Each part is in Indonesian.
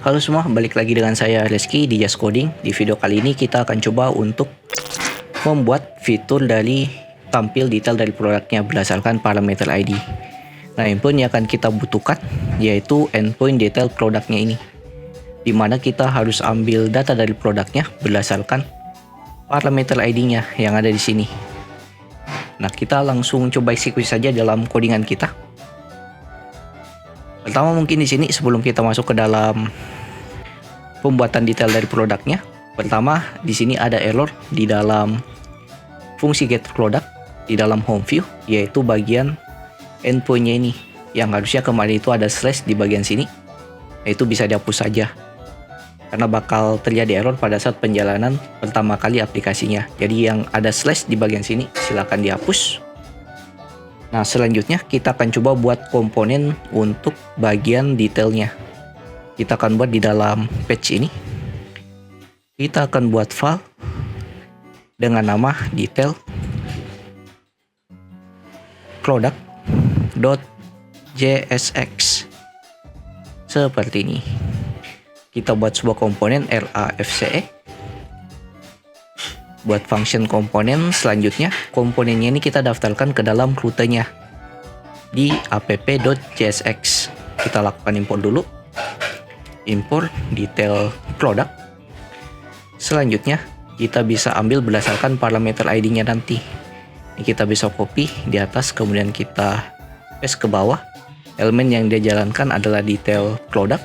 Halo semua, balik lagi dengan saya Reski di Just Coding. Di video kali ini kita akan coba untuk membuat fitur dari tampil detail dari produknya berdasarkan parameter ID. Nah, endpoint yang akan kita butuhkan yaitu endpoint detail produknya ini, dimana kita harus ambil data dari produknya berdasarkan parameter ID-nya yang ada di sini. Nah, kita langsung coba eksekusi saja dalam codingan kita. Pertama mungkin di sini sebelum kita masuk ke dalam pembuatan detail dari produknya, pertama di sini ada error di dalam fungsi get product di dalam home view, yaitu bagian endpointnya ini yang harusnya kemarin itu ada slash di bagian sini. Nah, itu bisa dihapus saja karena bakal terjadi error pada saat penjalanan pertama kali aplikasinya. Jadi yang ada slash di bagian sini silakan dihapus. Nah, selanjutnya kita akan coba buat komponen untuk bagian detailnya. Kita akan buat di dalam page ini. Kita akan buat file dengan nama detail product.jsx seperti ini. Kita buat sebuah komponen RAFCE. Buat function komponen selanjutnya, komponennya ini kita daftarkan ke dalam rutenya di app.jsx. Kita lakukan import dulu. Import detail product. Selanjutnya kita bisa ambil berdasarkan parameter ID-nya nanti. Ini kita bisa copy di atas, kemudian kita paste ke bawah. Elemen yang dia jalankan adalah detail product.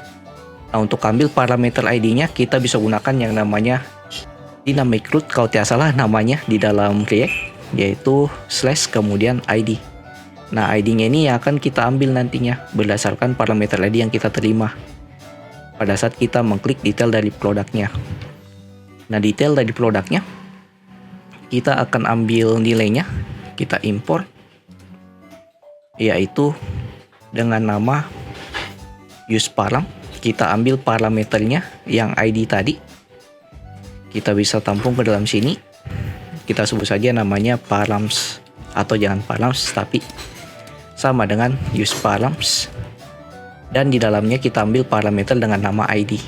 Nah, untuk ambil parameter ID-nya kita bisa gunakan yang namanya dynamic root, kalau tidak salah namanya di dalam React, yaitu slash kemudian ID. Nah, ID-nya ini yang akan kita ambil nantinya berdasarkan parameter ID yang kita terima pada saat kita mengklik detail dari produknya. Nah, detail dari produknya kita akan ambil nilainya, kita import, yaitu dengan nama useParam. Kita ambil parameternya yang ID tadi, kita bisa tampung ke dalam sini. Kita sebut saja namanya params, atau jangan params tapi sama dengan useParams. Dan di dalamnya kita ambil parameter dengan nama ID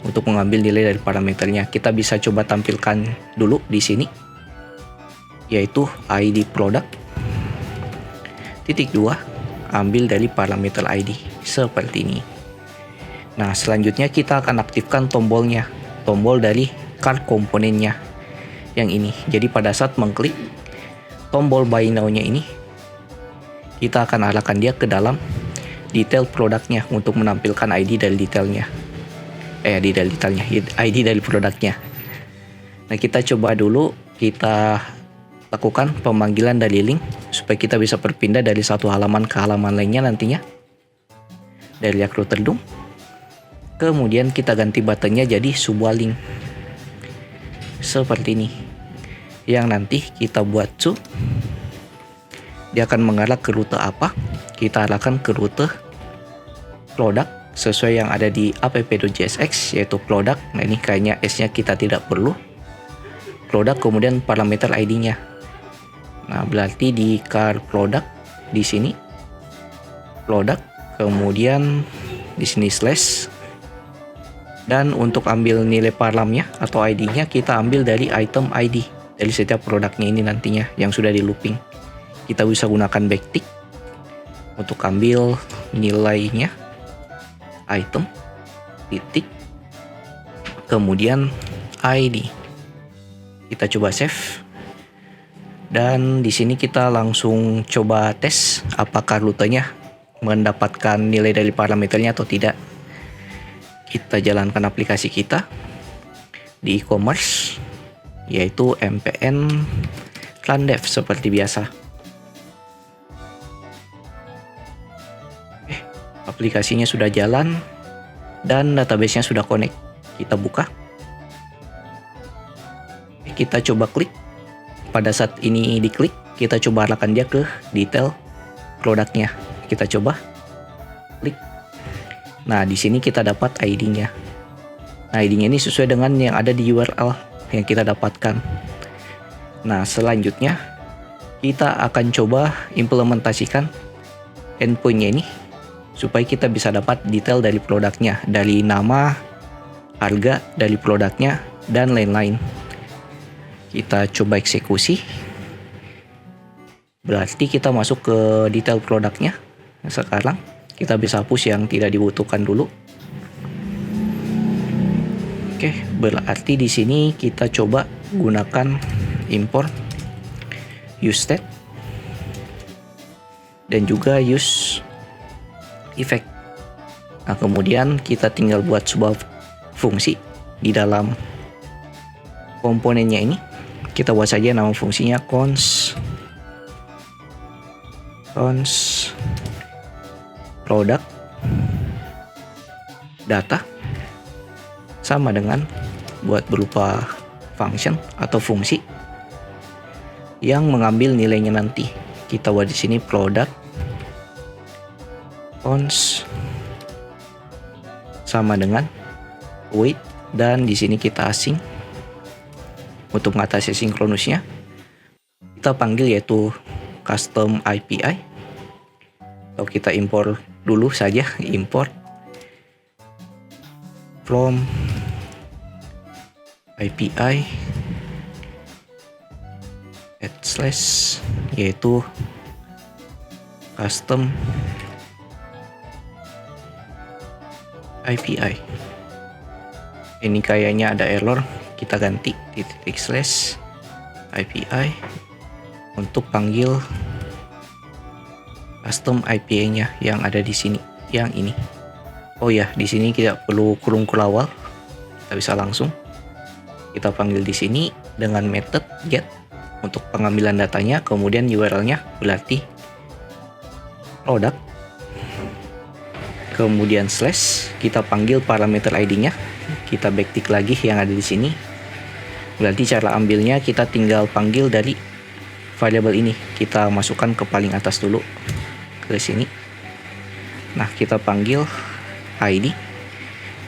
untuk mengambil nilai dari parameternya. Kita bisa coba tampilkan dulu di sini, yaitu ID product titik 2, ambil dari parameter ID seperti ini. Nah, selanjutnya kita akan aktifkan tombolnya, tombol dari card komponennya yang ini. Jadi pada saat mengklik tombol buy now-nya ini, kita akan arahkan dia ke dalam detail produknya untuk menampilkan ID dari detailnya. ID dari produknya. Nah, kita coba dulu, kita lakukan pemanggilan dari link supaya kita bisa berpindah dari satu halaman ke halaman lainnya nantinya. Dari recruiter DOM. Kemudian kita ganti buttonnya jadi sebuah link seperti ini, yang nanti kita buat to. Dia akan mengarah ke rute apa, kita arahkan ke rute product sesuai yang ada di app.jsx, yaitu product. Nah, ini kayaknya S-nya kita tidak perlu. Product kemudian parameter ID-nya. Nah, berarti di car product di sini product, kemudian di sini slash. Dan untuk ambil nilai paramnya atau ID-nya kita ambil dari item ID dari setiap produknya ini nantinya yang sudah di looping. Kita bisa gunakan backtick untuk ambil nilainya, item titik kemudian ID. Kita coba save. Dan di sini kita langsung coba tes apakah rutenya mendapatkan nilai dari parameternya atau tidak. Kita jalankan aplikasi kita di e-commerce, yaitu mpn rundev seperti biasa. Aplikasinya sudah jalan dan database-nya sudah connect. Kita buka. Kita coba klik. Pada saat ini diklik, kita coba arahkan dia ke detail produknya. Kita coba klik. Nah, di sini kita dapat ID-nya. Nah, ID-nya ini sesuai dengan yang ada di URL yang kita dapatkan. Nah, selanjutnya kita akan coba implementasikan endpoint-nya ini supaya kita bisa dapat detail dari produknya, dari nama harga dari produknya, dan lain-lain. Kita coba eksekusi. Berarti kita masuk ke detail produknya. Sekarang kita bisa hapus yang tidak dibutuhkan dulu. Oke, berarti di sini kita coba gunakan import use state dan juga use effect. Nah, kemudian kita tinggal buat sebuah fungsi di dalam komponennya ini. Kita buat saja nama fungsinya cons product data, sama dengan buat berupa function atau fungsi yang mengambil nilainya nanti. Kita buat di sini product cons sama dengan wait, dan di sini kita asing. Untuk mengatasi sinkronusnya, kita panggil yaitu custom API. Atau kita import dulu saja, import from API / yaitu custom API. Ini kayaknya ada error, kita ganti / API untuk panggil custom API-nya yang ada di sini, yang ini. Oh ya, di sini tidak perlu kurung awal, kita bisa langsung kita panggil di sini dengan method get untuk pengambilan datanya, kemudian URL-nya berarti product, kemudian slash, kita panggil parameter ID-nya, kita backtick lagi yang ada di sini. Berarti cara ambilnya kita tinggal panggil dari variabel ini, kita masukkan ke paling atas dulu ke sini. Nah, kita panggil ID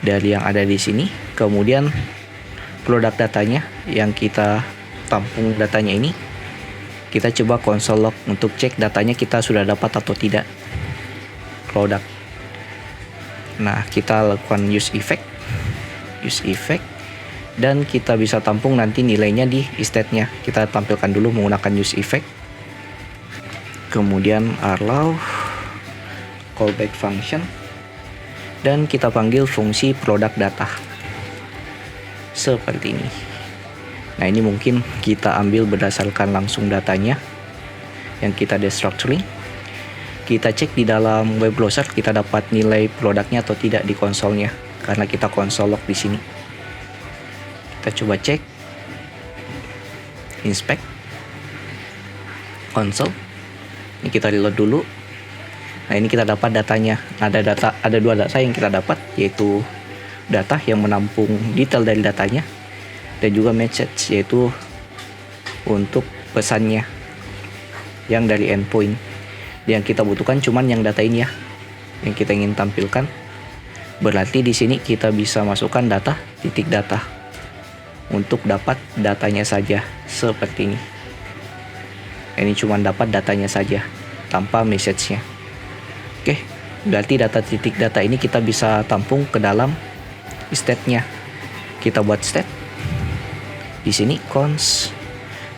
dari yang ada di sini, kemudian produk datanya yang kita tampung datanya ini, kita coba console log untuk cek datanya kita sudah dapat atau tidak produk. Nah, kita lakukan use effect, dan kita bisa tampung nanti nilainya di state-nya. Kita tampilkan dulu menggunakan use effect, kemudian allow callback function, dan kita panggil fungsi product data seperti ini. Nah, ini mungkin kita ambil berdasarkan langsung datanya yang kita destructuring. Kita cek di dalam web browser kita dapat nilai produknya atau tidak di konsolnya, karena kita console log di sini. Kita coba cek inspect console. Ini kita reload dulu. Nah, ini kita dapat datanya. Ada dua data yang kita dapat, yaitu data yang menampung detail dari datanya, dan juga message, yaitu untuk pesannya yang dari endpoint. Yang kita butuhkan cuman yang data ini ya, yang kita ingin tampilkan. Berarti di sini kita bisa masukkan data titik data untuk dapat datanya saja seperti ini. Ini cuma dapat datanya saja tanpa message-nya. Oke, berarti data titik data ini kita bisa tampung ke dalam state-nya. Kita buat state di sini cons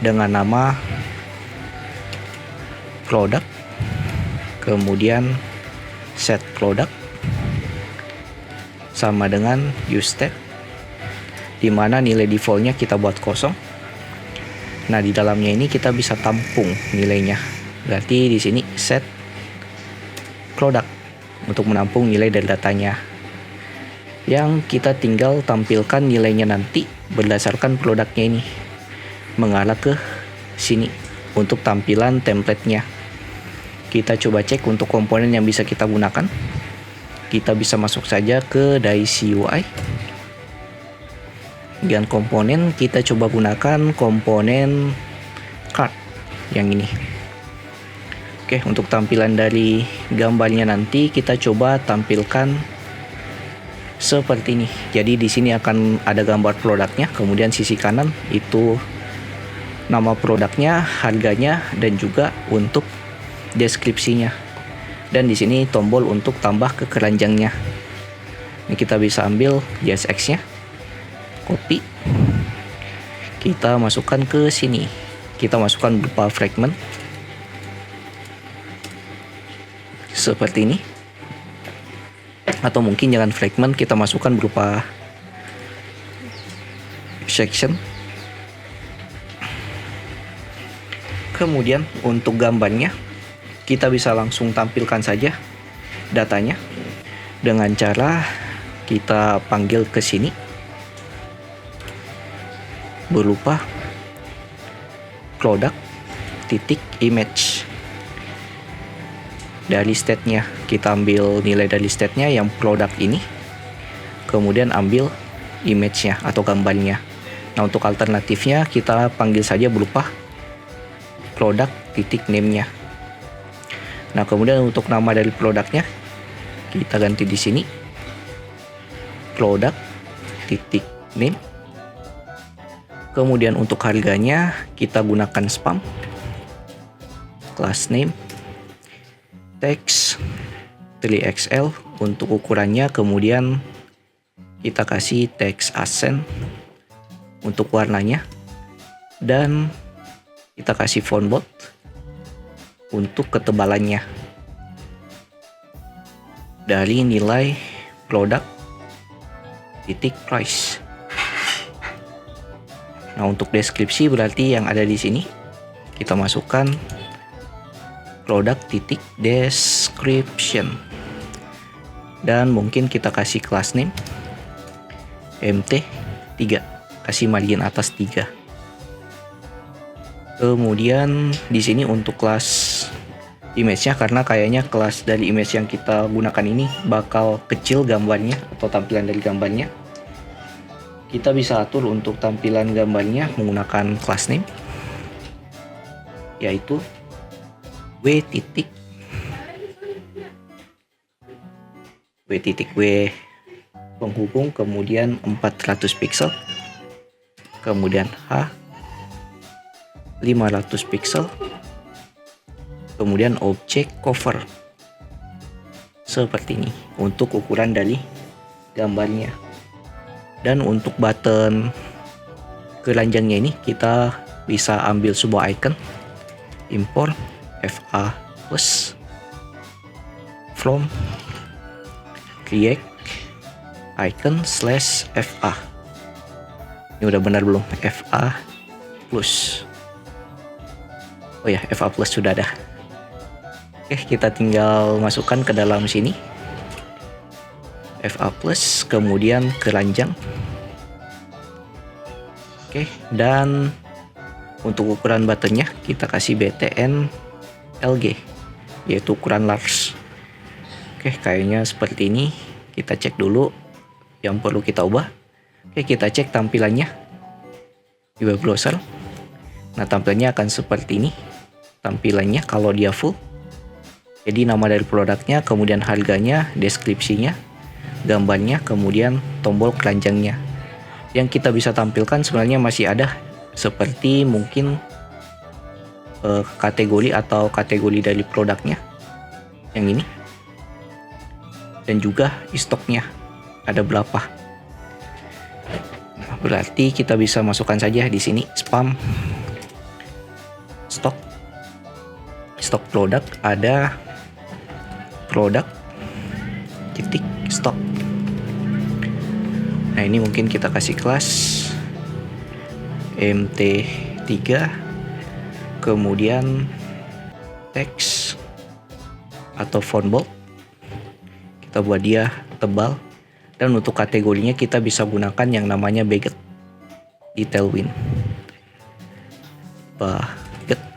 dengan nama product, kemudian set product sama dengan use state, di mana nilai defaultnya kita buat kosong. Nah, di dalamnya ini kita bisa tampung nilainya. Berarti di sini set product untuk menampung nilai dari datanya, yang kita tinggal tampilkan nilainya nanti berdasarkan produknya ini mengarah ke sini untuk tampilan template-nya. Kita coba cek untuk komponen yang bisa kita gunakan. Kita bisa masuk saja ke Daisy UI. Dan komponen kita coba gunakan komponen card yang ini. Oke, untuk tampilan dari gambarnya nanti kita coba tampilkan seperti ini. Jadi di sini akan ada gambar produknya, kemudian sisi kanan itu nama produknya, harganya, dan juga untuk deskripsinya. Dan di sini tombol untuk tambah ke keranjangnya. Ini kita bisa ambil JSX-nya. copy, kita masukkan ke sini. Kita masukkan berupa fragment seperti ini, atau mungkin jangan fragment, kita masukkan berupa section. Kemudian untuk gambarnya kita bisa langsung tampilkan saja datanya dengan cara kita panggil ke sini berupa product titik image. Dari state-nya kita ambil nilai dari state-nya yang produk ini, kemudian ambil image-nya atau gambarnya. Nah, untuk alternatifnya kita panggil saja berupa product titik name-nya. Nah, kemudian untuk nama dari produknya kita ganti di sini product titik name. Kemudian untuk harganya kita gunakan spam, class name, text 3XL untuk ukurannya, kemudian kita kasih text accent untuk warnanya, dan kita kasih font bold untuk ketebalannya dari nilai produk titik price. Nah, untuk deskripsi berarti yang ada di sini kita masukkan produk titik description, dan mungkin kita kasih class name MT3, kasih margin atas 3. Kemudian di sini untuk kelas image-nya, karena kayaknya kelas dari image yang kita gunakan ini bakal kecil gambarnya atau tampilan dari gambarnya, kita bisa atur untuk tampilan gambarnya menggunakan class name, yaitu W penghubung, kemudian 400 pixel, kemudian H 500 pixel, kemudian object cover seperti ini untuk ukuran dari gambarnya. Dan untuk button keranjangnya ini kita bisa ambil sebuah icon, import FA plus from create icon slash FA. Ini udah benar belum? FA plus. Oh ya, FA plus sudah ada. Oke, kita tinggal masukkan ke dalam sini FA plus, kemudian keranjang. Oke, dan untuk ukuran buttonnya kita kasih BTN LG, yaitu ukuran large. Oke, kayaknya seperti ini. Kita cek dulu yang perlu kita ubah. Oke, kita cek tampilannya di web browser. Nah, tampilannya akan seperti ini tampilannya kalau dia full. Jadi nama dari produknya, kemudian harganya, deskripsinya, gambarnya, kemudian tombol keranjangnya. Yang kita bisa tampilkan sebenarnya masih ada, seperti mungkin kategori atau kategori dari produknya yang ini, dan juga stoknya ada berapa. Nah, berarti kita bisa masukkan saja di sini spam stok produk, ada produk titik stok. Nah, ini mungkin kita kasih kelas MT3, kemudian teks atau font bold kita buat dia tebal, dan untuk kategorinya kita bisa gunakan yang namanya baguette di Tailwind. Baguette.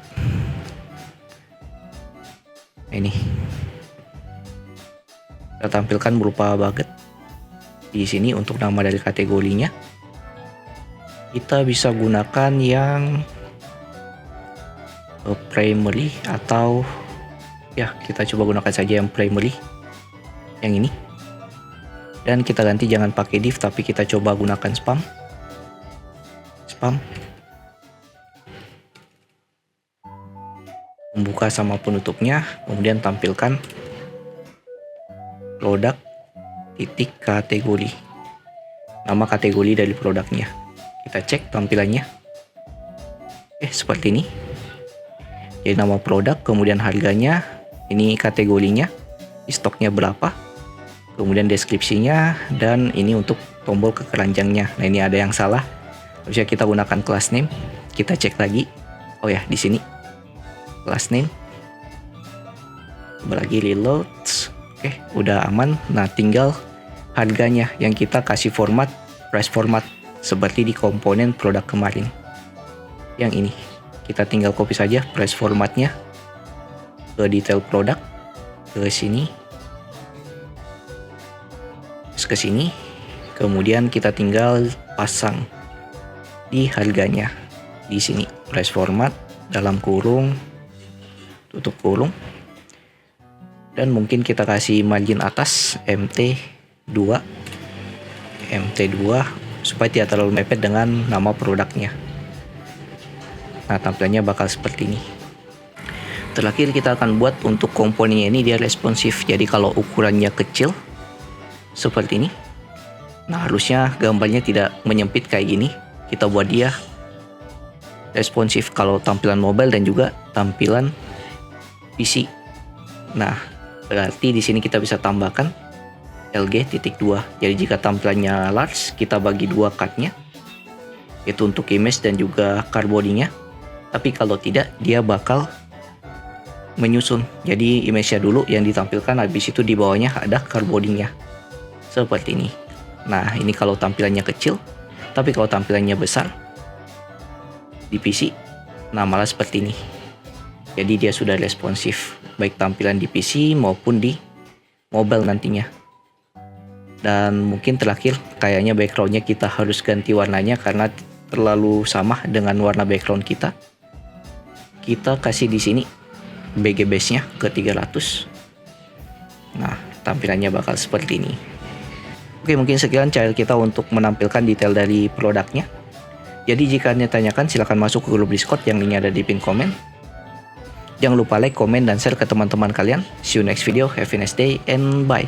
Ini kita tampilkan berupa baguette di sini. Untuk nama dari kategorinya kita bisa gunakan yang primary, atau ya kita coba gunakan saja yang primary yang ini, dan kita ganti jangan pakai div tapi kita coba gunakan spam membuka sama penutupnya, kemudian tampilkan produk titik kategori. nama kategori dari produknya. Kita cek tampilannya. Seperti ini. Jadi nama produk, kemudian harganya, ini kategorinya, stoknya berapa, kemudian deskripsinya, dan ini untuk tombol keranjangnya. Nah, ini ada yang salah. Harusnya kita gunakan class name. Kita cek lagi. Oh ya, di sini class name. Coba lagi reload. Oke, udah aman. Nah, tinggal harganya yang kita kasih format, price format seperti di komponen produk kemarin. Yang ini kita tinggal copy saja price formatnya ke detail produk, ke sini, terus ke sini, kemudian kita tinggal pasang di harganya di sini, price format dalam kurung, tutup kurung, dan mungkin kita kasih margin atas MT2 supaya tidak terlalu mepet dengan nama produknya. Nah, tampilannya bakal seperti ini. Terakhir kita akan buat untuk komponennya ini dia responsif. Jadi kalau ukurannya kecil seperti ini, nah harusnya gambarnya tidak menyempit kayak gini. Kita buat dia responsif kalau tampilan mobile dan juga tampilan PC. Nah, berarti di sini kita bisa tambahkan LG.2. Jadi jika tampilannya large, kita bagi dua cardnya, yaitu untuk image dan juga card body-nya. Tapi kalau tidak, dia bakal menyusun. Jadi image-nya dulu yang ditampilkan, habis itu di bawahnya ada card body-nya. Seperti ini. Nah, ini kalau tampilannya kecil. Tapi kalau tampilannya besar di PC, nah malah seperti ini. Jadi dia sudah responsif, baik tampilan di PC maupun di mobile nantinya. Dan mungkin terakhir, kayaknya background-nya kita harus ganti warnanya karena terlalu sama dengan warna background kita. Kita kasih di sini BG base-nya ke 300. Nah, tampilannya bakal seperti ini. Oke, mungkin sekian cara kita untuk menampilkan detail dari produknya. Jadi jika Anda tanyakan, silahkan masuk ke grup Discord yang linknya ada di pin komen. Jangan lupa like, komen, dan share ke teman-teman kalian. See you next video. Have a nice day and bye.